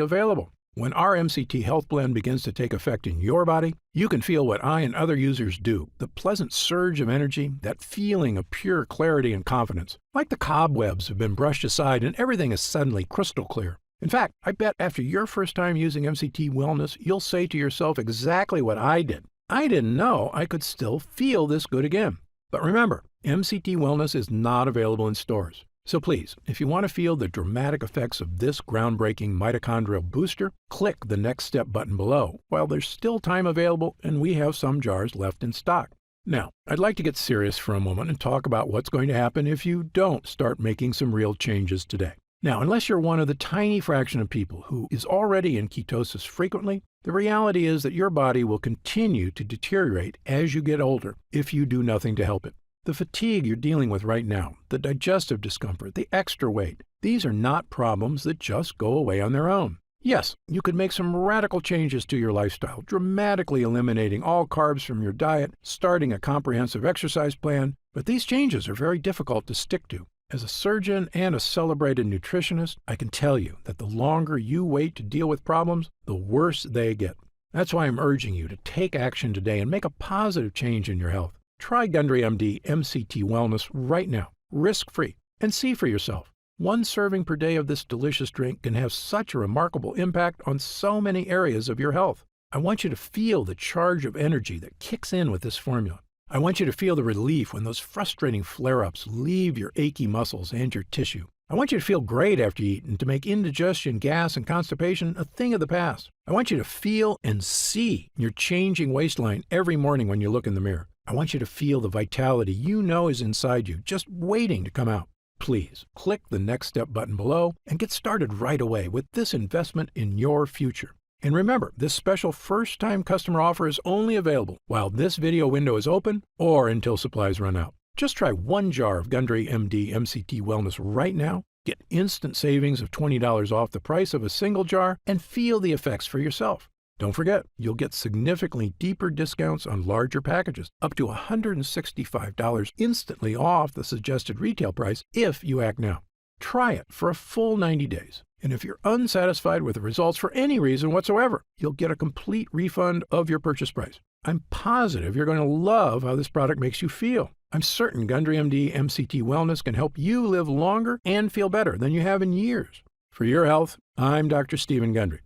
available. When our MCT Health Blend begins to take effect in your body, you can feel what I and other users do, the pleasant surge of energy, that feeling of pure clarity and confidence. Like the cobwebs have been brushed aside and everything is suddenly crystal clear. In fact, I bet after your first time using MCT Wellness, you'll say to yourself exactly what I did. I didn't know I could still feel this good again. But remember, MCT Wellness is not available in stores. So please, if you want to feel the dramatic effects of this groundbreaking mitochondrial booster, click the Next Step button below while there's still time available and we have some jars left in stock. Now, I'd like to get serious for a moment and talk about what's going to happen if you don't start making some real changes today. Now, unless you're one of the tiny fraction of people who is already in ketosis frequently, the reality is that your body will continue to deteriorate as you get older if you do nothing to help it. The fatigue you're dealing with right now, the digestive discomfort, the extra weight, these are not problems that just go away on their own. Yes, you could make some radical changes to your lifestyle, dramatically eliminating all carbs from your diet, starting a comprehensive exercise plan, but these changes are very difficult to stick to. As a surgeon and a celebrated nutritionist, I can tell you that the longer you wait to deal with problems, the worse they get. That's why I'm urging you to take action today and make a positive change in your health. Try Gundry MD MCT Wellness right now, risk-free, and see for yourself. One serving per day of this delicious drink can have such a remarkable impact on so many areas of your health. I want you to feel the charge of energy that kicks in with this formula. I want you to feel the relief when those frustrating flare-ups leave your achy muscles and your tissue. I want you to feel great after you eat and to make indigestion, gas, and constipation a thing of the past. I want you to feel and see your changing waistline every morning when you look in the mirror. I want you to feel the vitality you know is inside you, just waiting to come out. Please click the Next Step button below and get started right away with this investment in your future. And remember, this special first-time customer offer is only available while this video window is open or until supplies run out. Just try one jar of Gundry MD MCT Wellness right now, get instant savings of $20 off the price of a single jar, and feel the effects for yourself. Don't forget, you'll get significantly deeper discounts on larger packages, up to $165 instantly off the suggested retail price if you act now. Try it for a full 90 days. And if you're unsatisfied with the results for any reason whatsoever, you'll get a complete refund of your purchase price. I'm positive you're going to love how this product makes you feel. I'm certain Gundry MD MCT Wellness can help you live longer and feel better than you have in years. For your health, I'm Dr. Stephen Gundry.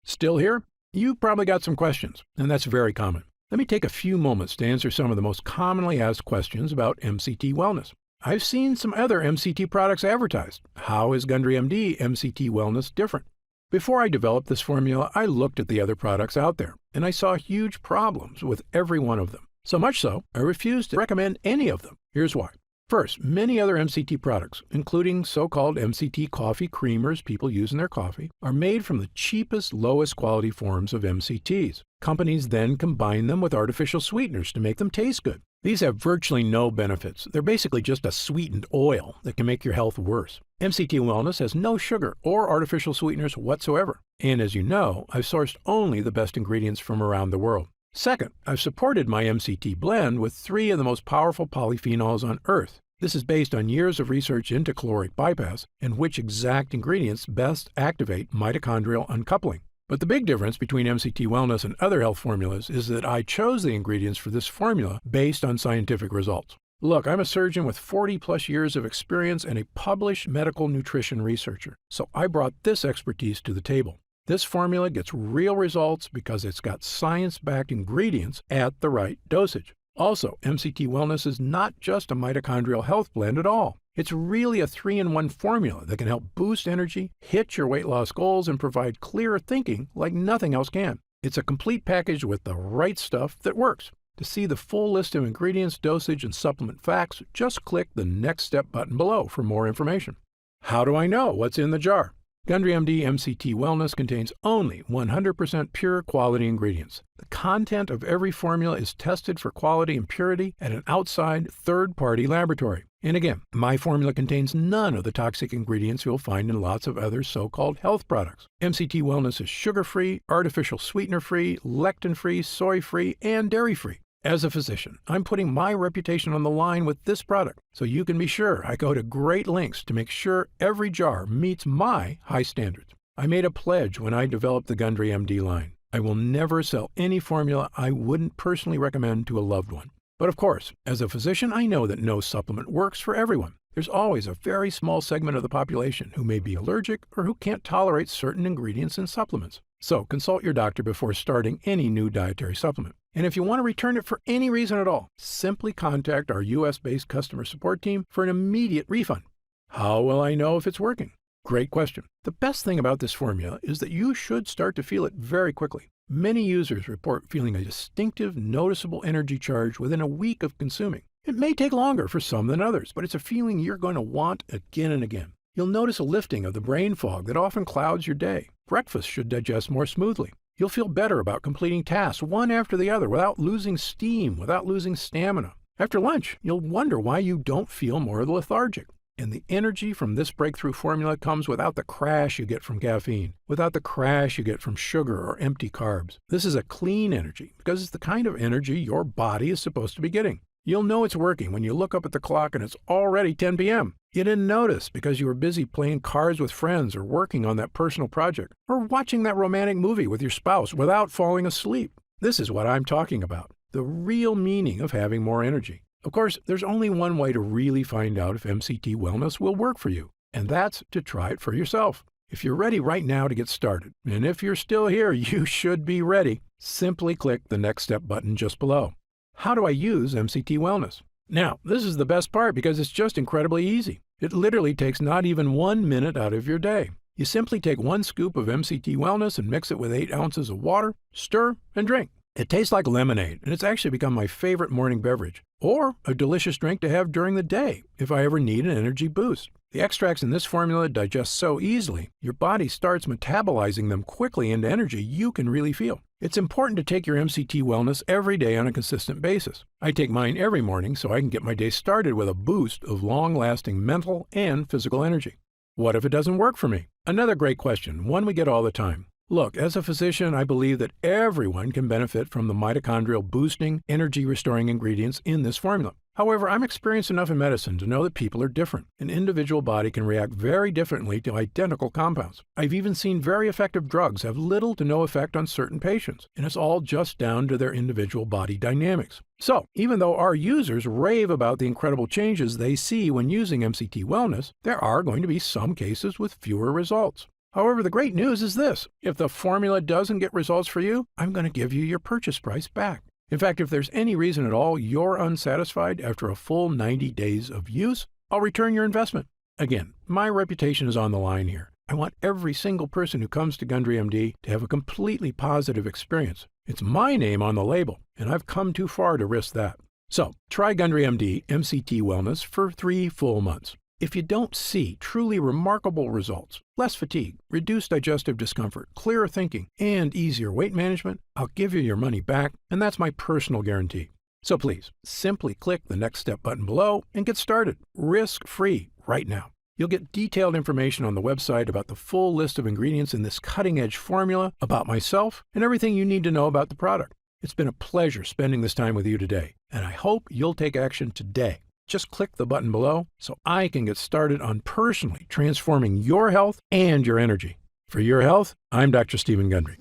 Still here? You've probably got some questions, and that's very common. Let me take a few moments to answer some of the most commonly asked questions about MCT Wellness. I've seen some other MCT products advertised. How is Gundry MD MCT Wellness different? Before I developed this formula, I looked at the other products out there, and I saw huge problems with every one of them. So much so, I refused to recommend any of them. Here's why. First, many other MCT products, including so-called MCT coffee creamers people use in their coffee, are made from the cheapest, lowest quality forms of MCTs. Companies then combine them with artificial sweeteners to make them taste good. These have virtually no benefits. They're basically just a sweetened oil that can make your health worse. MCT Wellness has no sugar or artificial sweeteners whatsoever. And as you know, I've sourced only the best ingredients from around the world. Second, I've supported my MCT blend with 3 of the most powerful polyphenols on Earth. This is based on years of research into caloric bypass and which exact ingredients best activate mitochondrial uncoupling. But the big difference between MCT Wellness and other health formulas is that I chose the ingredients for this formula based on scientific results. Look, I'm a surgeon with 40-plus years of experience and a published medical nutrition researcher, so I brought this expertise to the table. This formula gets real results because it's got science-backed ingredients at the right dosage. Also, MCT Wellness is not just a mitochondrial health blend at all. It's really a 3-in-1 formula that can help boost energy, hit your weight loss goals, and provide clearer thinking like nothing else can. It's a complete package with the right stuff that works. To see the full list of ingredients, dosage, and supplement facts, just click the Next Step button below for more information. How do I know what's in the jar? Gundry MD MCT Wellness contains only 100% pure quality ingredients. The content of every formula is tested for quality and purity at an outside third-party laboratory. And again, my formula contains none of the toxic ingredients you'll find in lots of other so-called health products. MCT Wellness is sugar-free, artificial sweetener-free, lectin-free, soy-free, and dairy-free. As a physician, I'm putting my reputation on the line with this product, so you can be sure I go to great lengths to make sure every jar meets my high standards. I made a pledge when I developed the Gundry MD line. I will never sell any formula I wouldn't personally recommend to a loved one. But of course, as a physician, I know that no supplement works for everyone. There's always a very small segment of the population who may be allergic or who can't tolerate certain ingredients in supplements. So consult your doctor before starting any new dietary supplement. And if you want to return it for any reason at all, simply contact our US-based customer support team for an immediate refund. How will I know if it's working? Great question. The best thing about this formula is that you should start to feel it very quickly. Many users report feeling a distinctive, noticeable energy charge within a week of consuming. It may take longer for some than others, but it's a feeling you're going to want again and again. You'll notice a lifting of the brain fog that often clouds your day. Breakfast should digest more smoothly. You'll feel better about completing tasks one after the other without losing steam, without losing stamina. After lunch, you'll wonder why you don't feel more lethargic. And the energy from this breakthrough formula comes without the crash you get from caffeine, without the crash you get from sugar or empty carbs. This is a clean energy because it's the kind of energy your body is supposed to be getting. You'll know it's working when you look up at the clock and it's already 10 p.m. You didn't notice because you were busy playing cards with friends or working on that personal project or watching that romantic movie with your spouse without falling asleep. This is what I'm talking about, the real meaning of having more energy. Of course, there's only one way to really find out if MCT Wellness will work for you, and that's to try it for yourself. If you're ready right now to get started, and if you're still here, you should be ready, simply click the Next Step button just below. How do I use MCT Wellness? Now, this is the best part because it's just incredibly easy. It literally takes not even 1 minute out of your day. You simply take 1 scoop of MCT Wellness and mix it with 8 ounces of water, stir, and drink. It tastes like lemonade, and it's actually become my favorite morning beverage, or a delicious drink to have during the day if I ever need an energy boost. The extracts in this formula digest so easily, your body starts metabolizing them quickly into energy you can really feel. It's important to take your MCT Wellness every day on a consistent basis. I take mine every morning so I can get my day started with a boost of long-lasting mental and physical energy. What if it doesn't work for me? Another great question, one we get all the time. Look, as a physician, I believe that everyone can benefit from the mitochondrial boosting, energy restoring ingredients in this formula. However, I'm experienced enough in medicine to know that people are different. An individual body can react very differently to identical compounds. I've even seen very effective drugs have little to no effect on certain patients, and it's all just down to their individual body dynamics. So, even though our users rave about the incredible changes they see when using MCT Wellness, there are going to be some cases with fewer results. However, the great news is this. If the formula doesn't get results for you, I'm going to give you your purchase price back. In fact, if there's any reason at all you're unsatisfied after a full 90 days of use, I'll return your investment. Again, my reputation is on the line here. I want every single person who comes to Gundry MD to have a completely positive experience. It's my name on the label, and I've come too far to risk that. So, try Gundry MD MCT Wellness for 3 full months. If you don't see truly remarkable results, less fatigue, reduced digestive discomfort, clearer thinking, and easier weight management, I'll give you your money back, and that's my personal guarantee. So please, simply click the Next Step button below and get started, risk-free, right now. You'll get detailed information on the website about the full list of ingredients in this cutting-edge formula, about myself, and everything you need to know about the product. It's been a pleasure spending this time with you today, and I hope you'll take action today. Just click the button below so I can get started on personally transforming your health and your energy. For your health, I'm Dr. Stephen Gundry.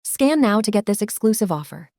Scan now to get this exclusive offer.